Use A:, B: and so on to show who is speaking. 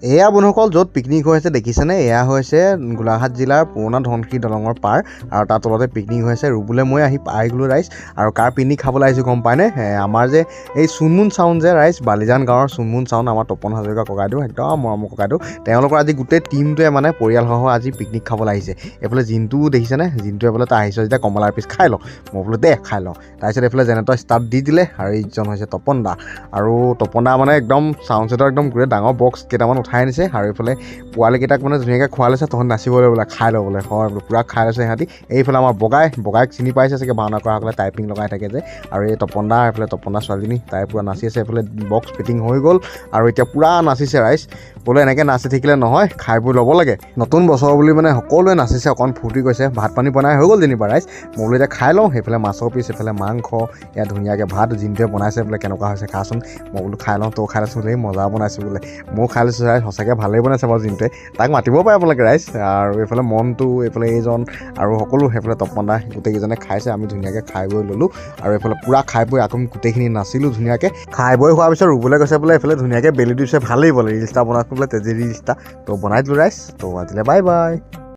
A: এয়া বন্ধুসকল য'ত পিকনিক হৈ আছে দেখিছেনে এয়া হৈছে গোলাঘাট জিলাৰ পুৰণা ধনশিৰি দলঙৰ পাৰ আৰু তাৰ তলতে পিকনিক হৈ আছে ৰুবলৈ মই আহি গ'লোঁ ৰাইজ আৰু কাৰ পিকনিক খাবলৈ আহিছোঁ গম পায়নে আমাৰ যে এই চুনমুন চাউন যে ৰাইজ বালিজান গাঁৱৰ চুনমুন চাউন আমাৰ তপন হাজৰিকা ককাইদেউ একদম মৰমৰ ককাইদেউ তেওঁলোকৰ আজি গোটেই টীমটোৱে মানে পৰিয়ালসহ আজি পিকনিক খাবলৈ আহিছে এইফালে জিন্টুও দেখিছেনে জিন্টুৱে বোলে তাই আহিছে যেতিয়া কমলাৰ পিচ খাই লওঁ মই বোলো দে খাই লওঁ তাৰপিছত এইফালে জেনেৰেটৰ ষ্টাৰ্ট দি দিলে আৰু এইজন হৈছে তপন দা আৰু তপন দা মানে একদম চাউণ্ড ছেটৰ একদম গোটেই ডাঙৰ বক্স কেইটামান উঠাই আনিছে আৰু এইফালে পোৱালীকেইটাক মানে ধুনীয়াকৈ খোৱাই লৈছে তহঁত নাচিবলৈ বোলে খাই লওঁ বোলে হয় বোলে পূৰা খাই লৈছে সিহঁতি এইফালে আমাৰ বগাইক চিনি পাইছে চাগে ভাওনা কৰাসকলে টাইপিং লগাই থাকে যে আৰু এই তপন দা এইফালে তপন দা ছোৱালীজনী তাই পূৰা নাচি আছে এইফালে বক্স ফিটিং হৈ গ'ল আৰু এতিয়া পূৰা নাচিছে ৰাইজ বোলে এনেকৈ নাচি থাকিলে নহয় খাই বৈ ল'ব লাগে নতুন বছৰ বুলি মানে সকলোৱে নাচিছে অকণ ফূৰ্তি কৰিছে ভাত পানী বনাই হৈ গ'ল যেনিবা ৰাইজ মই বোলো এতিয়া খাই লওঁ সেইফালে মাছৰ পিচ এইফালে মাংস এয়া ধুনীয়াকৈ ভাত জিন্টুৱে বনাইছে বোলে কেনেকুৱা হৈছে খাচোন মই বোলো খাই লওঁ তৌ খাই লৈছোঁ বোলে মজা বনাইছোঁ বোলে ময়ো খাই লৈছোঁ ৰাইজ সঁচাকৈ ভালেই বনাইছে বাৰু জিন্টুৱে তাক মাতিব পাৰে আপোনালোকে ৰাইজ আৰু এইফালে মনটো এইফালে এইজন আৰু সকলো সেইফালে তপন দা গোটেইকেইজনে খাইছে আমি ধুনীয়াকৈ খাই বৈ ল'লোঁ আৰু এইফালে পূৰা খাই বৈ আকৌ গোটেইখিনি নাচিলোঁ ধুনীয়াকৈ খাই বৈ হোৱাৰ পিছত ৰুবলৈ গৈছে বোলে এইফালে ধুনীয়াকৈ বেলি দিছে ভালেই বোলে ৰিলচ এটা বনাইছোঁ বোলে তেজি ৰিলচ এটা তো বনাই দিলোঁ ৰাইজ তো আজিলৈ বাই বাই।